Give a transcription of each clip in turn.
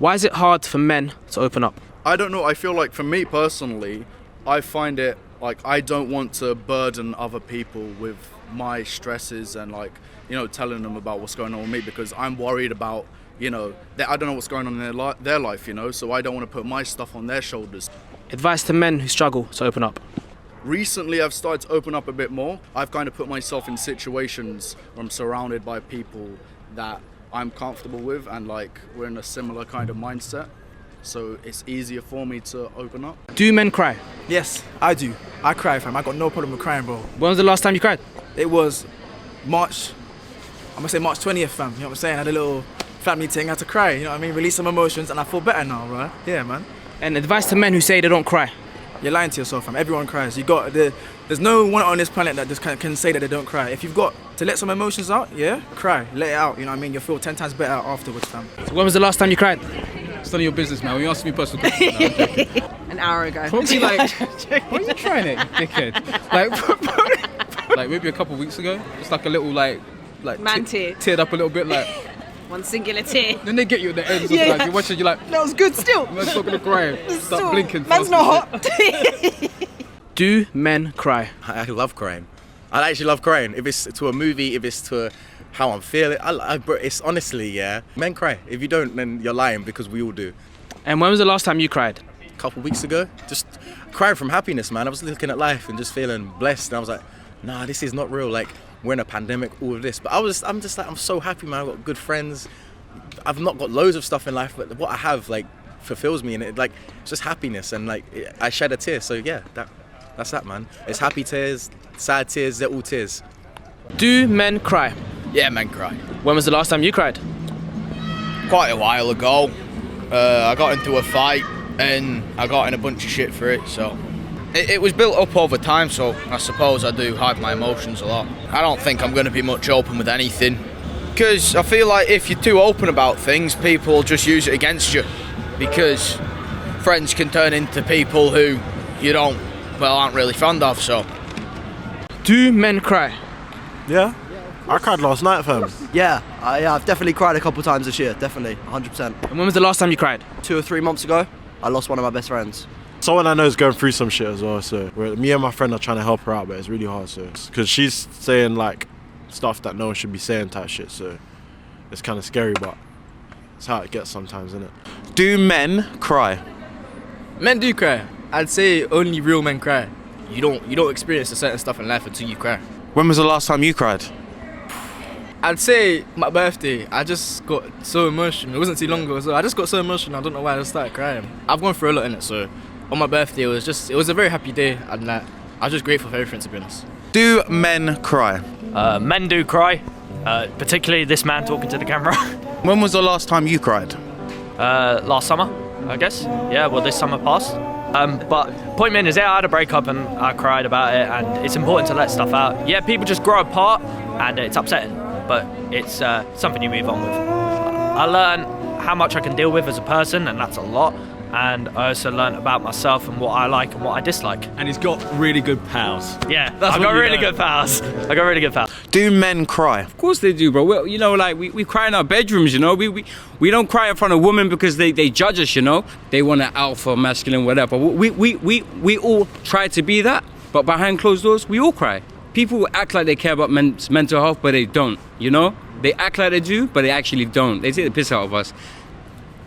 Why is it hard for men to open up? I don't know. I feel like for me personally, I find it like I don't want to burden other people with my stresses and like, you know, telling them about what's going on with me because I'm worried about, you know, that I don't know what's going on in their life, you know, so I don't want to put my stuff on their shoulders. Advice to men who struggle to open up. Recently, I've started to open up a bit more. I've kind of put myself in situations where I'm surrounded by people that I'm comfortable with and like we're in a similar kind of mindset. So it's easier for me to open up. Do men cry? Yes, I do. I cry, fam. I got no problem with crying, bro. When was the last time you cried? It was March 20th, fam. You know what I'm saying? I had a little family thing, I had to cry, you know what I mean? Release some emotions and I feel better now, bro. Yeah, man. And advice to men who say they don't cry. You're lying to yourself, fam. Everyone cries. There's no one on this planet that just can say that they don't cry. If you've got to let some emotions out, yeah, cry. Let it out, you know what I mean? You'll feel 10 times better afterwards, fam. So when was the last time you cried? It's none of your business, man. When you ask me personal questions, no, I'm joking. An hour ago. Probably like, why are you trying it, you dickhead? Like maybe a couple of weeks ago, just like a little like Man tear. teared up a little bit, like. One singular tear. Then they get you at the ends of Yeah. like you're watching, you're like, That was good still. man's not gonna cry. Start blinking. Man's fast not and shit. hot. Do men cry? I love crying. I actually love crying. If it's to a movie, if it's to how I'm feeling, bro, it's honestly, yeah. Men cry. If you don't, then you're lying because we all do. And when was the last time you cried? A couple of weeks ago, just crying from happiness, man. I was looking at life and just feeling blessed. And I was like, nah, this is not real. Like, we're in a pandemic, all of this. But I'm just like, I'm so happy, man. I've got good friends. I've not got loads of stuff in life, but what I have, like, fulfills me. And it, like, it's just happiness. And, like, I shed a tear. So, yeah, that's that, man. It's happy tears, sad tears, they're all tears. Do men cry? Yeah, men cry. When was the last time you cried? Quite a while ago. I got into a fight and I got in a bunch of shit for it, so it was built up over time, so I suppose I do hide my emotions a lot. I don't think I'm going to be much open with anything because I feel like if you're too open about things, people will just use it against you because friends can turn into people who you aren't really fond of, so. Do men cry? Yeah, I cried last night, fam. Yeah, I've definitely cried a couple times this year, definitely, 100%. And when was the last time you cried? 2 or 3 months ago, I lost one of my best friends. Someone I know is going through some shit as well, so me and my friend are trying to help her out, but it's really hard, so because she's saying like stuff that no one should be saying type shit, so it's kind of scary, but it's how it gets sometimes, isn't it? Do men cry? Men do cry. I'd say only real men cry. You don't experience a certain stuff in life until you cry. When was the last time you cried? I'd say my birthday, I just got so emotional. It wasn't too long ago, so I just got so emotional, I don't know why I just started crying. I've gone through a lot in it, so on my birthday it was a very happy day, and I was just grateful for everything, to be honest. Do men cry? Men do cry, particularly this man talking to the camera. When was the last time you cried? Last summer, I guess. Yeah, well, this summer passed. But point being is, yeah, I had a breakup and I cried about it, and it's important to let stuff out. Yeah, people just grow apart and it's upsetting, but it's something you move on with. I learned how much I can deal with as a person, and that's a lot. And I also learned about myself and what I like and what I dislike. And he's got really good pals. Yeah, I got really good pals. Do men cry? Of course they do, bro. We we cry in our bedrooms, you know. We don't cry in front of women because they judge us, you know. They want an alpha, masculine, whatever. We all try to be that, but behind closed doors, we all cry. People act like they care about men's mental health, but they don't, you know. They act like they do, but they actually don't. They take the piss out of us.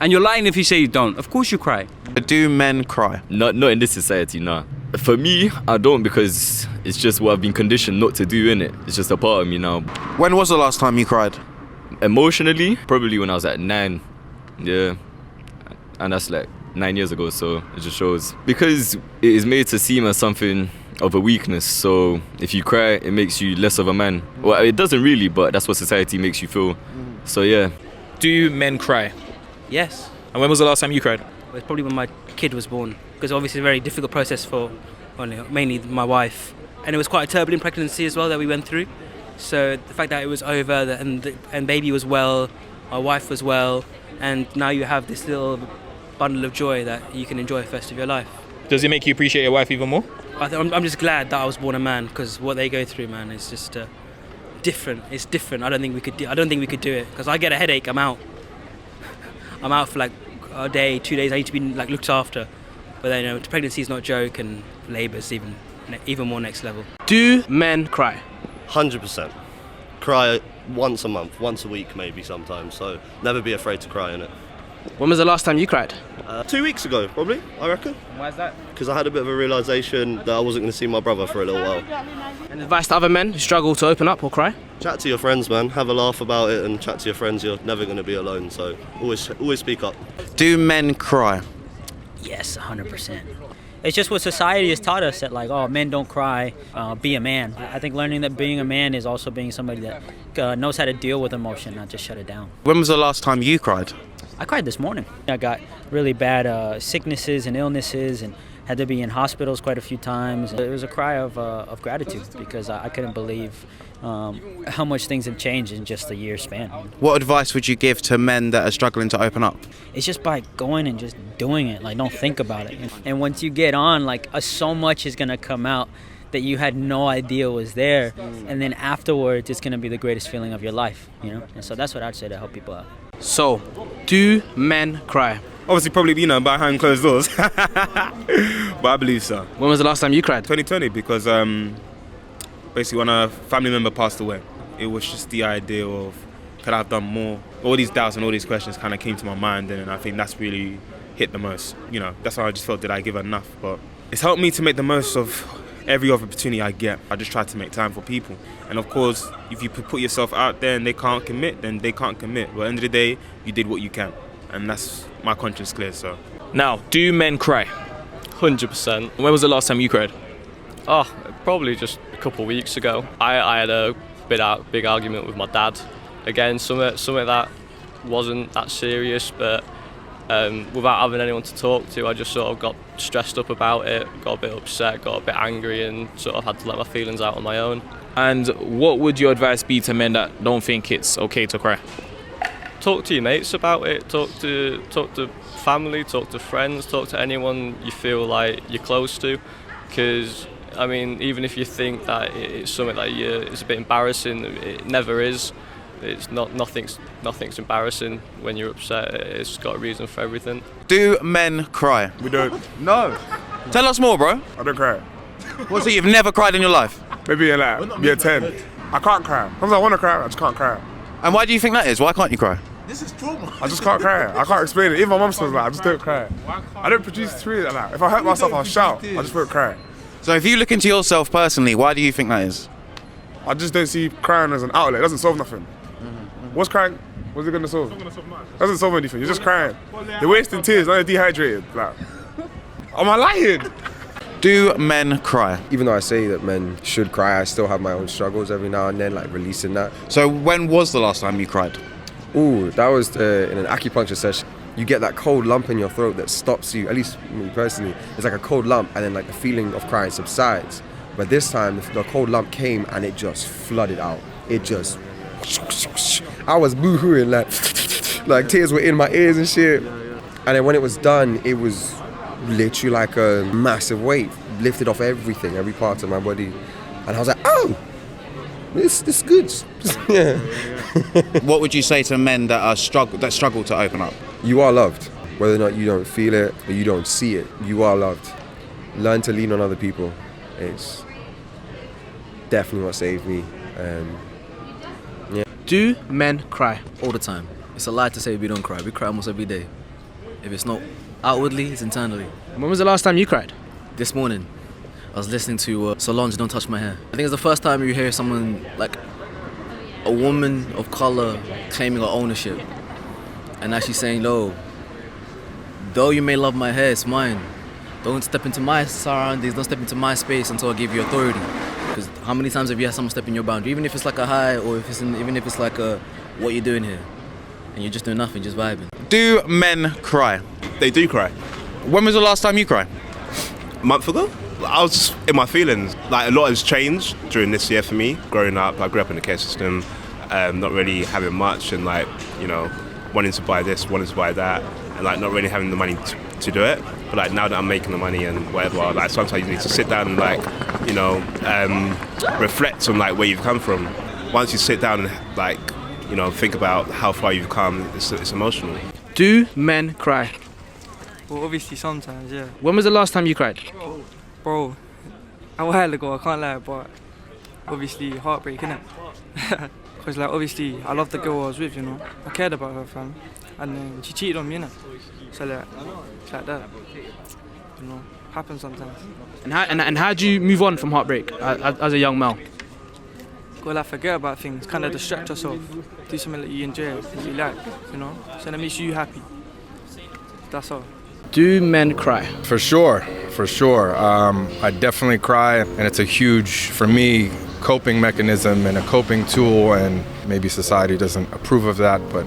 And you're lying if you say you don't. Of course you cry. Do men cry? Not in this society, no. For me, I don't, because it's just what I've been conditioned not to do, innit? It's just a part of me now. When was the last time you cried? Emotionally, probably when I was at 9. Yeah. And that's like 9 years ago, so it just shows. Because it is made to seem as something of a weakness, so if you cry, it makes you less of a man. Well, it doesn't really, but that's what society makes you feel. So yeah. Do men cry? Yes. And when was the last time you cried? It was probably when my kid was born, because obviously it's a very difficult process for mainly my wife, and it was quite a turbulent pregnancy as well that we went through. So the fact that it was over and baby was well, my wife was well, and now you have this little bundle of joy that you can enjoy for the rest of your life. Does it make you appreciate your wife even more? I'm just glad that I was born a man, because what they go through, man, is just different. It's different. I don't think we could do it, because I get a headache, I'm out for like a day, 2 days. I need to be like looked after. But then, you know, pregnancy is not a joke, and labour is even more next level. Do men cry? 100%. Cry once a month, once a week maybe sometimes. So never be afraid to cry in it. When was the last time you cried? 2 weeks ago, probably, I reckon. Why is that? Because I had a bit of a realisation that I wasn't going to see my brother for a little while. And advice to other men who struggle to open up or cry? Chat to your friends, man. Have a laugh about it and chat to your friends. You're never going to be alone, so always speak up. Do men cry? Yes, 100%. It's just what society has taught us that, like, oh, men don't cry, be a man. I think learning that being a man is also being somebody that knows how to deal with emotion, not just shut it down. When was the last time you cried? I cried this morning. I got really bad sicknesses and illnesses and had to be in hospitals quite a few times. It was a cry of gratitude because I couldn't believe how much things have changed in just a year span. What advice would you give to men that are struggling to open up? It's just by going and just doing it. Like, don't think about it. And once you get on, like, so much is gonna come out that you had no idea was there. And then afterwards, it's gonna be the greatest feeling of your life, you know? And so that's what I'd say to help people out. So, do men cry? Obviously, probably, you know, behind closed doors. But I believe so. When was the last time you cried? 2020, because basically when a family member passed away, it was just the idea of, could I have done more? All these doubts and all these questions kind of came to my mind, and I think that's really hit the most. You know, that's why I just felt, did I give enough? But it's helped me to make the most of every opportunity I get. I just try to make time for people. And of course, if you put yourself out there and they can't commit, then they can't commit. But at the end of the day, you did what you can. And that's my conscience clear, so. Now, do men cry? 100%. When was the last time you cried? Oh, probably just a couple of weeks ago. I had a big argument with my dad. Again, something that wasn't that serious, but without having anyone to talk to, I just sort of got stressed up about it, got a bit upset, got a bit angry, and sort of had to let my feelings out on my own. And what would your advice be to men that don't think it's okay to cry? Talk to your mates about it, talk to family, talk to friends, talk to anyone you feel like you're close to, because I mean, even if you think that it's something that it's a bit embarrassing, it never is. It's nothing's embarrassing when you're upset. It's got a reason for everything. Do men cry? We don't. No. Tell us more, bro. I don't cry. What's it, you've never cried in your life? Maybe in like year 10. I can't cry. Sometimes I want to cry, I just can't cry. And why do you think that is? Why can't you cry? This is trauma. I just can't cry. I can't explain it. Even my mum says like, I just don't cry. I don't produce tears like that. If I hurt myself, I'll shout. I just won't cry. So if you look into yourself personally, why do you think that is? I just don't see crying as an outlet. It doesn't solve nothing. What's crying? What's it gonna solve? It doesn't solve anything. You're just crying. You're wasting tears. Now you're dehydrated. Like, am I lying? Do men cry? Even though I say that men should cry, I still have my own struggles every now and then, like releasing that. So when was the last time you cried? Ooh, that was in an acupuncture session. You get that cold lump in your throat that stops you, at least me personally, it's like a cold lump, and then like the feeling of crying subsides. But this time, the cold lump came and it just flooded out. It just, I was boo-hooing, like tears were in my ears and shit. And then when it was done, it was literally like a massive weight lifted off everything, every part of my body. And I was like, oh, this good. Yeah. What would you say to men that struggle to open up? You are loved. Whether or not you don't feel it or you don't see it, you are loved. Learn to lean on other people. It's definitely what saved me. Yeah. Do men cry? All the time. It's a lie to say we don't cry. We cry almost every day. If it's not outwardly, it's internally. When was the last time you cried? This morning, I was listening to Solange, Don't Touch My Hair. I think it's the first time you hear someone, like a woman of colour, claiming her ownership. And actually saying, no, though you may love my hair, it's mine. Don't step into my surroundings, don't step into my space until I give you authority. Because how many times have you had someone step in your boundary? Even if it's like a high, or even if it's like a, what you're doing here? And you're just doing nothing, just vibing. Do men cry? They do cry. When was the last time you cried? A month ago? I was just in my feelings. Like, a lot has changed during this year for me. Growing up, I grew up in the care system, not really having much, and like, you know, wanting to buy this, wanting to buy that, and like not really having the money to do it. But like now that I'm making the money and whatever, like sometimes you need to sit down and like, you know, reflect on like where you've come from. Once you sit down and like, you know, think about how far you've come, it's emotional. Do men cry? Well, obviously sometimes, yeah. When was the last time you cried? Bro, a while ago, I can't lie, but obviously heartbreak, innit? Because like obviously I loved the girl I was with, you know. I cared about her, fam. And then she cheated on me, innit? So like, it's like that. You know, happens sometimes. And how do you move on from heartbreak as a young male? Gotta like forget about things, kind of distract yourself. Do something that you enjoy, that you like, you know? So that makes you happy. That's all. Do men cry? For sure. I definitely cry, and it's a huge, for me, coping mechanism and a coping tool, and maybe society doesn't approve of that, but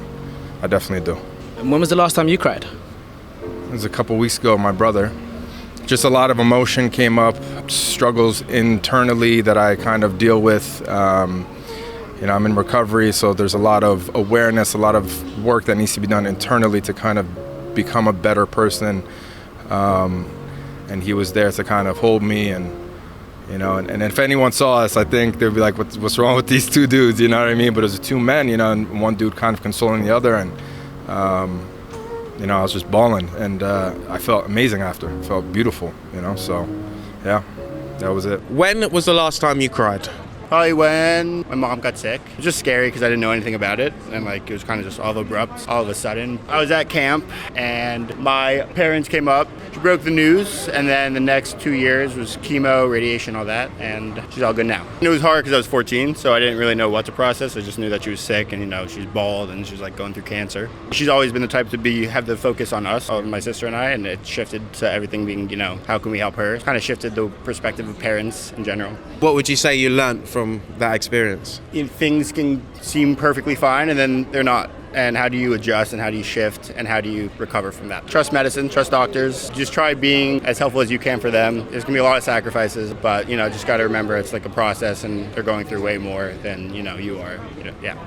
I definitely do. And when was the last time you cried? It was a couple weeks ago, my brother. Just a lot of emotion came up, struggles internally that I kind of deal with. You know, I'm in recovery, so there's a lot of awareness, a lot of work that needs to be done internally to kind of become a better person. And he was there to kind of hold me, and you know, and if anyone saw us, I think they'd be like, what's wrong with these two dudes, you know what I mean? But it was two men, you know, and one dude kind of consoling the other, and you know, I was just bawling, and I felt amazing after. I felt beautiful, you know, so yeah, that was it. When was the last time you cried? Probably when my mom got sick. It was just scary because I didn't know anything about it, and like it was kind of just all abrupt, all of a sudden. I was at camp and my parents came up, she broke the news, and then the next 2 years was chemo, radiation, all that, and she's all good now. And it was hard because I was 14, so I didn't really know what to process. I just knew that she was sick, and you know, she's bald and she's like going through cancer. She's always been the type to have the focus on us, on my sister and I, and it shifted to everything being, you know, how can we help her? Kind of shifted the perspective of parents in general. What would you say you learnt from that experience? Things can seem perfectly fine and then they're not. And how do you adjust and how do you shift and how do you recover from that? Trust medicine, trust doctors. Just try being as helpful as you can for them. There's gonna be a lot of sacrifices, but you know, just gotta remember it's like a process and they're going through way more than, you know, you are. You know, yeah.